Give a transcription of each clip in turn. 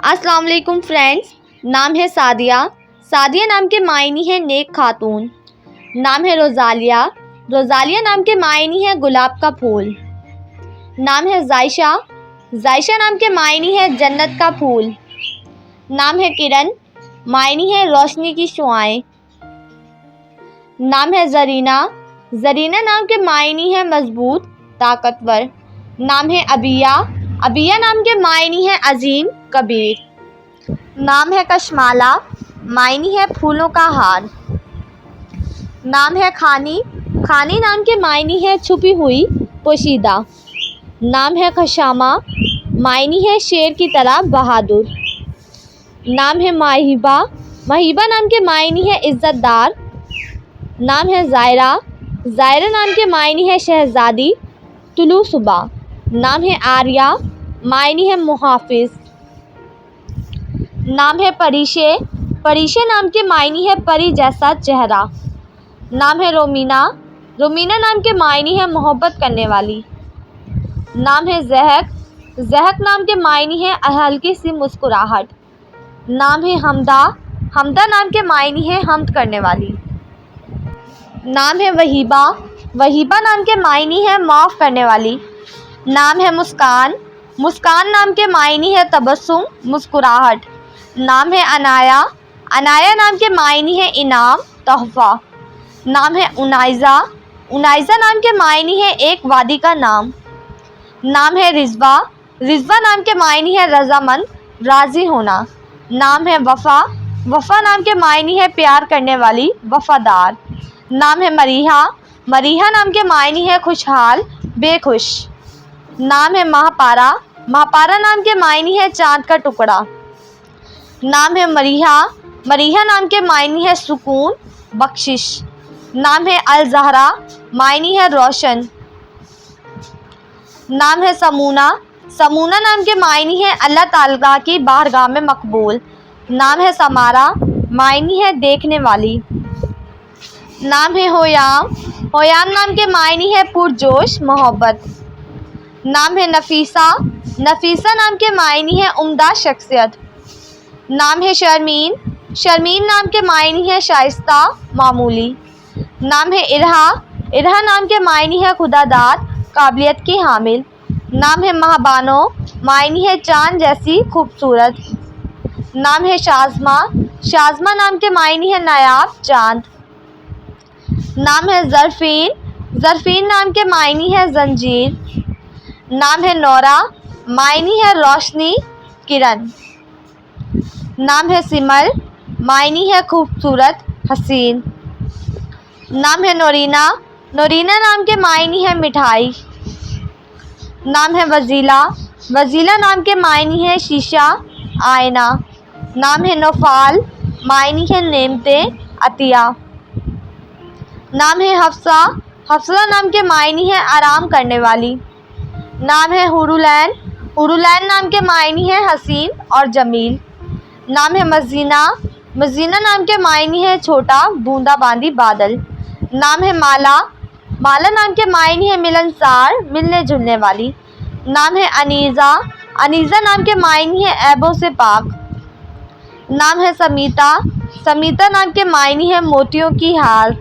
अस्सलाम वालेकुम फ्रेंड्स। नाम है सादिया। सादिया नाम के मायनी है नेक खातून। नाम है रोज़ालिया। रोज़ालिया नाम के मायनी है गुलाब का फूल। नाम है जायशा। जायशा नाम के मायनी है जन्नत का फूल। नाम है किरण। मायनी है रोशनी की शुआएं। नाम है जरीना। जरीना नाम के मायनी है मजबूत, ताकतवर। नाम है अबिया। अबिया नाम के मायनी है अजीम, कबीर। नाम है कशमाला। मायनी है फूलों का हार। नाम है खानी। खानी नाम के मायनी है छुपी हुई, पोशीदा। नाम है खशामा। मायनी है शेर की तरह बहादुर। नाम है माहिबा। महिबा नाम के मायनी है इज़्ज़तदार। नाम है ज़ायरा। ज़ायरा नाम के मायनी है शहज़ादी, तुलू सुबह। नाम है आर्या। मायनी है मुहाफिज। नाम है परीशे। परीशे नाम के मायनी है परी जैसा चेहरा। नाम है रोमीना। रोमीना नाम के मायनी है मोहब्बत करने वाली। नाम है ज़हक। ज़हक नाम के मायनी है हल्की सी मुस्कुराहट। नाम है हमदा। हमदा नाम के मायनी है हमद करने वाली। नाम है वहीबा। वहीबा नाम के मायनी है माफ़ करने वाली। नाम है मुस्कान। मुस्कान नाम के मायनी है तबस्सुम, मुस्कुराहट। नाम है अनाया। अनाया नाम के मायनी है इनाम, तोहफ़ा। नाम है उनाइज़ा। उनाइज़ा नाम के मायनी है एक वादी का नाम। नाम है रिज़वा। रिज़वा नाम के मायनी है रज़ामंद, राज़ी होना। नाम है वफ़ा। वफ़ा नाम के मायनी है प्यार करने वाली, वफ़ादार। नाम है मरीहा। मरीहा नाम के मायनी है खुशहाल, बेखुश। नाम है महापारा। महापारा नाम के मायनी है चाँद का टुकड़ा। नाम है मरीहा। मरीहा नाम के मायनी है सुकून, बख्शिश। नाम है अल ज़हरा। मायनी है रोशन। नाम है समूना। समूना नाम के मायनी है अल्लाह ताला की बारगाह में मकबूल। नाम है समारा। मायनी है देखने वाली। नाम है होयाम। होयाम नाम के मायनी है पुरजोश, मोहब्बत। नाम है नफीसा। नफीसा नाम के मायनी है उम्दा शख्सियत। नाम है शर्मीन। शर्मीन नाम के मायनी है शाइस्ता, मामूली। नाम है इरहा। इरहा नाम के मायनी है खुदादाद, काबिलियत की हामिल। नाम है महाबानो। मायनी है चाँद जैसी खूबसूरत। नाम है शाज़मा। शाज़मा नाम के मायनी है नायाब, चाँद। नाम है ज़रफ़ीन। ज़रफ़ीन नाम के मायनी है जंजीर। नाम है नौरा। मायनी है रोशनी, किरण। नाम है सिमर। मायनी है खूबसूरत, हसीन। नाम है नोरीना। नोरीना नाम के मायनी है मिठाई। नाम है वज़ीला। वज़ीला नाम के मायनी है शीशा, आईना। नाम है नौफ़ाल। मायनी है नेमते, अतिया। नाम है हफ्सा। हफ्सा नाम के मायनी है आराम करने वाली। नाम है हुरुलैन। हुरुलैन नाम के मायनी है हसीन और जमील। नाम है मज़ीना। मज़ीना नाम के मायनी है छोटा, बूंदाबांदी बादल। नाम है माला। माला नाम के मायनी है मिलनसार, मिलने जुलने वाली। नाम है अनीज़ा। अनीज़ा नाम के मायनी है ऐबों से पाक। नाम है समीता। समीता नाम के मायनी है मोतियों की हार।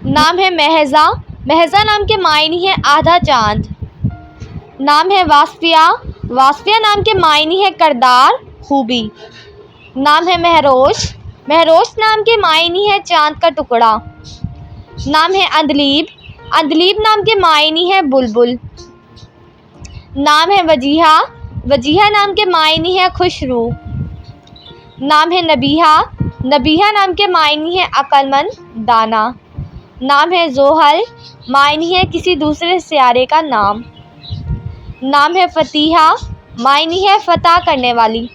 नाम है महज़ा। महज़ा नाम के मायनी है आधा चाँद। नाम है वास्फिया। वास्फिया नाम के मायनी है करदार, खूबी। नाम है महरोश। महरोश नाम के मायनी है चाँद का टुकड़ा। नाम है अंदलीब। अंदलीब नाम के मायनी है बुलबुल। नाम है वजीहा। वजीहा नाम के मायनी है खुश रूह। नाम है नबीहा। नबीहा नाम के मायनी है अक्लमंद, दाना। नाम है जोहल। मायनी है किसी दूसरे सियारे का नाम। नाम है फ़तीहा। मायनी है फ़तह करने वाली।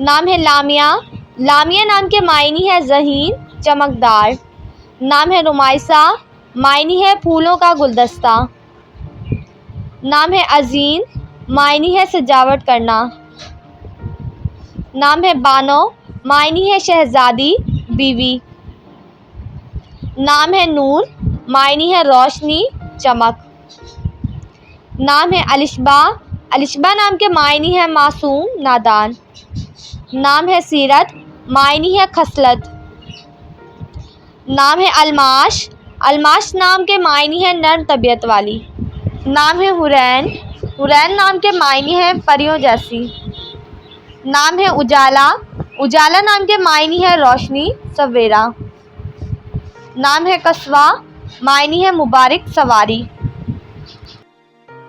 नाम है लामिया। लामिया नाम के मायनी है ज़हीन, चमकदार। नाम है रुमाइसा। मायनी है फूलों का गुलदस्ता। नाम है अज़ीन। मायनी है सजावट करना। नाम है बानो। मायनी है शहज़ादी, बीवी। नाम है नूर। मायनी है रोशनी, चमक। नाम है अलिशबा। अलिशबा नाम के मायनी है मासूम नादान। नाम है सीरत, मायनी है खसलत। नाम है अलमाश, अलमाश नाम के मायनी है नर्म तबीयत वाली। नाम है हुरैन, हुरैन नाम के मायनी है परियों जैसी। नाम है उजाला, उजाला नाम के मायनी है रोशनी सवेरा। नाम है कस्वा, मायनी है मुबारक सवारी।